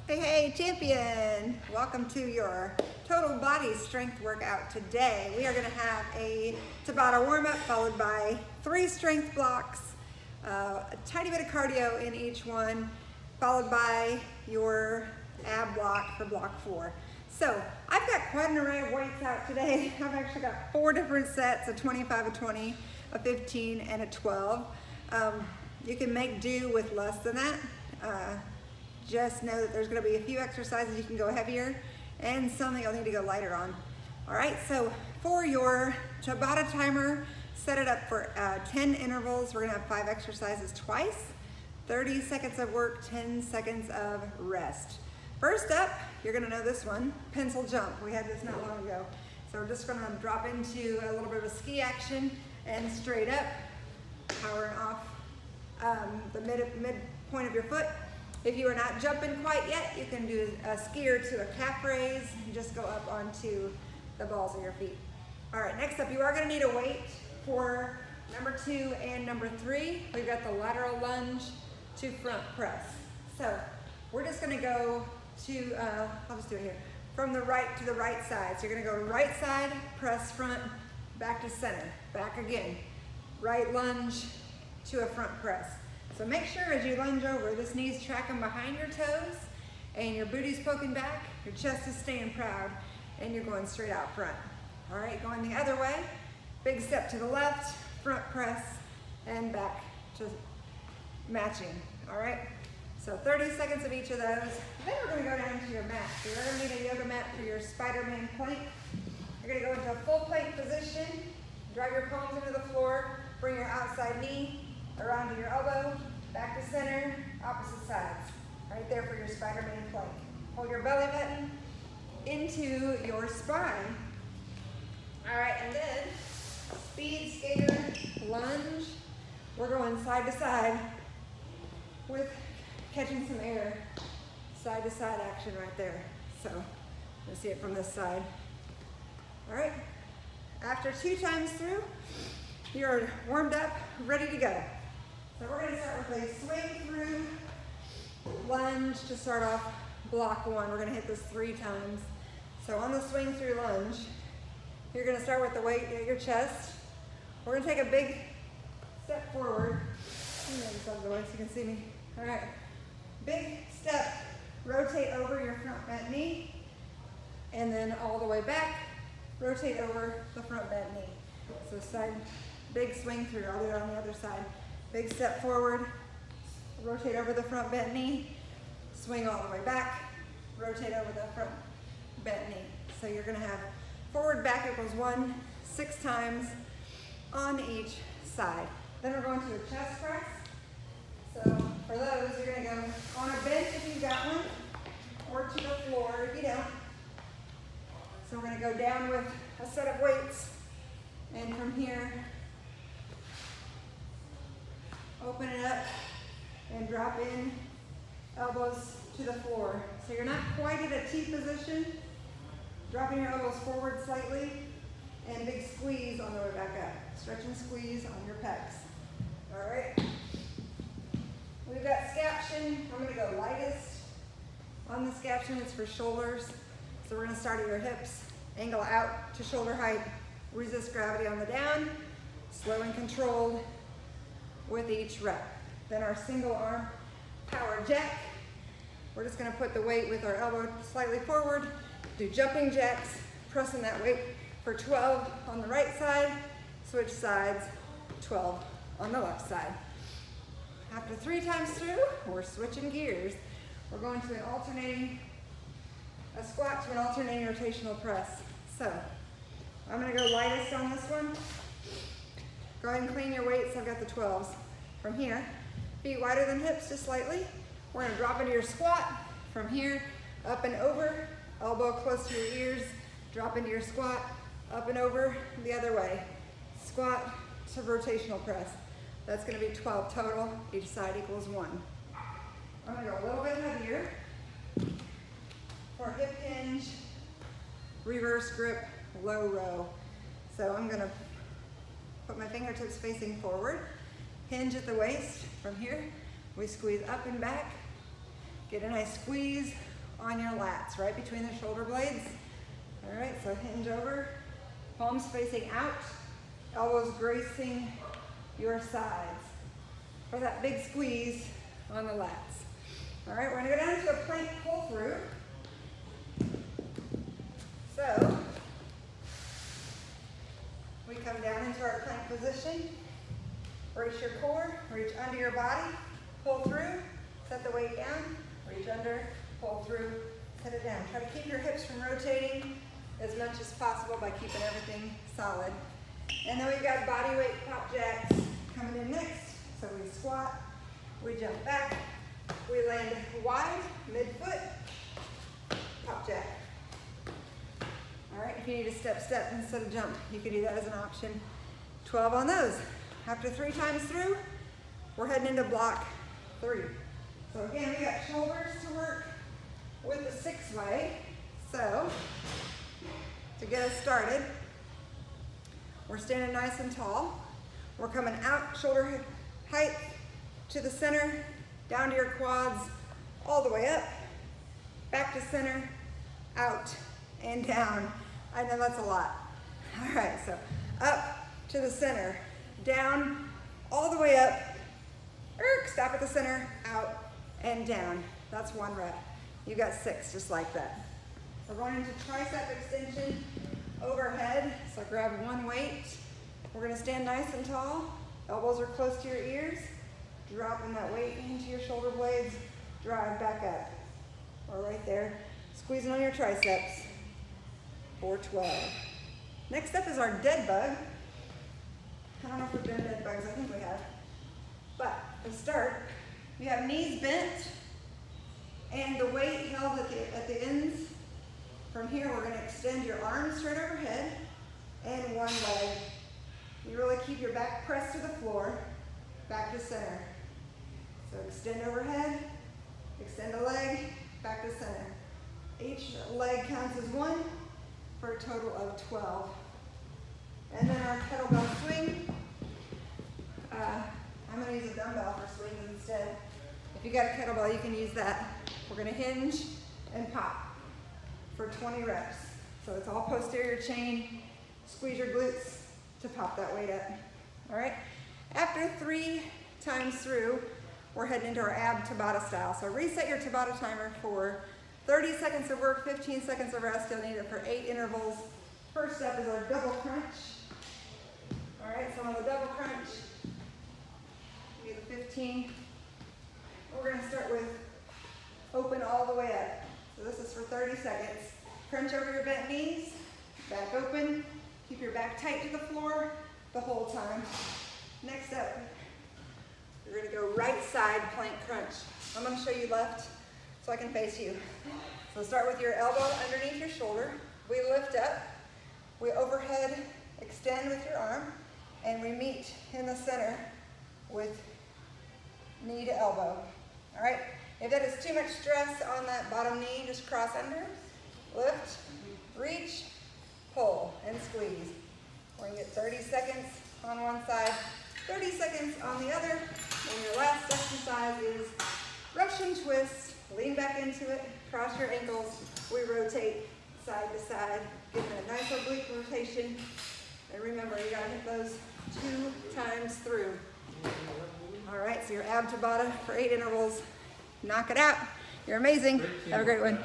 Hey, hey, champion! Welcome to your total body strength workout today. We are going to have a Tabata warm-up followed by 3 strength blocks, a tiny bit of cardio in each one, followed by your ab block for block 4. So I've got quite an array of weights out today. I've actually got 4 different sets, a 25, a 20, a 15, and a 12. You can make do with less than that. Just know that there's going to be a few exercises you can go heavier and some that you'll need to go lighter on. All right, so for your Tabata timer, set it up for 10 intervals. We're going to have 5 exercises twice, 30 seconds of work, 10 seconds of rest. First up, you're going to know this one, pencil jump. We had this not long ago. So we're just going to drop into a little bit of a ski action and straight up, powering off the mid point of your foot. If you are not jumping quite yet, you can do a skier to a calf raise and just go up onto the balls of your feet. All right, next up, you are gonna need a weight for number 2 and number 3. We've got the lateral lunge to front press. So we're just gonna go to, I'll just do it here, from the right to the right side. So you're gonna go to right side, press front, back to center, back again. Right lunge to a front press. So make sure as you lunge over, this knee's tracking behind your toes and your booty's poking back, your chest is staying proud, and you're going straight out front. All right, going the other way, big step to the left, front press, and back to matching, all right? So 30 seconds of each of those. Then we're gonna go down to your mat. So you're gonna need a yoga mat for your Spiderman Plank. You're gonna go into a full plank position, drive your palms into the floor, bring your outside knee around to your elbow, back to center, opposite sides. Right there for your Spiderman Plank. Hold your belly button into your spine. All right, and then speed skater lunge. We're going side to side with catching some air. Side to side action right there. So you'll see it from this side. All right, after 2 times through, you're warmed up, ready to go. So we're gonna start with a swing through lunge to start off block 1. We're gonna hit this 3 times. So on the swing through lunge, you're gonna start with the weight at your chest. We're gonna take a big step forward. Let me move this out of the way so you can see me. All right, big step, rotate over your front bent knee, and then all the way back, rotate over the front bent knee. So side, big swing through, I'll do it on the other side. Big step forward, rotate over the front bent knee, swing all the way back, rotate over the front bent knee. So you're gonna have forward, back equals 1, 6 times on each side. Then we're going to a chest press. So for those, you're gonna go on a bench if you've got one, or to the floor if you don't. So we're gonna go down with a set of weights, and from here, open it up and drop in, elbows to the floor. So you're not quite at a T position, dropping your elbows forward slightly, and big squeeze on the way back up. Stretch and squeeze on your pecs. All right. We've got Scaption. I'm gonna go lightest. On the Scaption, it's for shoulders. So we're gonna start at your hips, angle out to shoulder height, resist gravity on the down, slow and controlled with each rep. Then our single arm power jack. We're just gonna put the weight with our elbow slightly forward, do jumping jacks, pressing that weight for 12 on the right side, switch sides, 12 on the left side. After 3 times through, we're switching gears. We're going to a squat to an alternating rotational press. So I'm gonna go lightest on this one. Go ahead and clean your weights. I've got the 12s. From here, feet wider than hips just slightly. We're gonna drop into your squat. From here, up and over, elbow close to your ears, drop into your squat, up and over, the other way. Squat to rotational press. That's gonna be 12 total, each side equals 1. I'm gonna go a little bit heavier for hip hinge, reverse grip, low row. So I'm gonna put my fingertips facing forward, hinge at the waist. From here, we squeeze up and back, get a nice squeeze on your lats, right between the shoulder blades. All right, so hinge over, palms facing out, elbows gracing your sides for that big squeeze on the lats. All right, we're gonna go down to a plank pull through. So, we come down into our plank position, brace your core, reach under your body, pull through, set the weight down, reach under, pull through, set it down. Try to keep your hips from rotating as much as possible by keeping everything solid. And then we've got body weight pop jacks coming in next. So we squat, we jump back, we land wide, mid-foot, pop jack. All right, if you need a step instead of jump, you can do that as an option. 12 on those. After 3 times through, we're heading into block 3. So again, we got shoulders to work with the 6-way. So, to get us started, we're standing nice and tall. We're coming out shoulder height to the center, down to your quads, all the way up, back to center, out and down. I know that's a lot. All right, so up to the center, down, all the way up, stop at the center, out and down. That's 1 rep. You got 6 just like that. We're going into tricep extension overhead. So grab 1 weight. We're gonna stand nice and tall. Elbows are close to your ears. Dropping that weight into your shoulder blades. Drive back up. Or right there. Squeezing on your triceps. 412. Next up is our dead bug. I don't know if we've done dead bugs. I think we have. But to start, we have knees bent and the weight held at the ends. From here, we're gonna extend your arms straight overhead and 1 leg. You really keep your back pressed to the floor, back to center. So extend overhead, extend a leg, back to center. Each leg counts as 1 for a total of 12. And then our kettlebell swing. I'm gonna use a dumbbell for swings instead. If you got a kettlebell, you can use that. We're gonna hinge and pop for 20 reps. So it's all posterior chain. Squeeze your glutes to pop that weight up. All right? After 3 times through, we're heading into our ab Tabata style. So reset your Tabata timer for 30 seconds of work, 15 seconds of rest. You'll need it for 8 intervals. First up is our double crunch. All right, so on the double crunch, we do the 15. We're gonna start with open all the way up. So this is for 30 seconds. Crunch over your bent knees, back open. Keep your back tight to the floor the whole time. Next up, we're gonna go right side plank crunch. I'm gonna show you left so I can face you. So start with your elbow underneath your shoulder. We lift up, we overhead extend with your arm, and we meet in the center with knee to elbow. All right, if that is too much stress on that bottom knee, just cross under, lift, reach, pull, and squeeze. We're gonna get 30 seconds on one side, 30 seconds on the other, and your last exercise is Russian twist. Lean back into it, cross your ankles, we rotate side to side, getting a nice oblique rotation. And remember, you gotta hit those 2 times through. All right, so your ab Tabata for 8 intervals. Knock it out. You're amazing. Have a great one.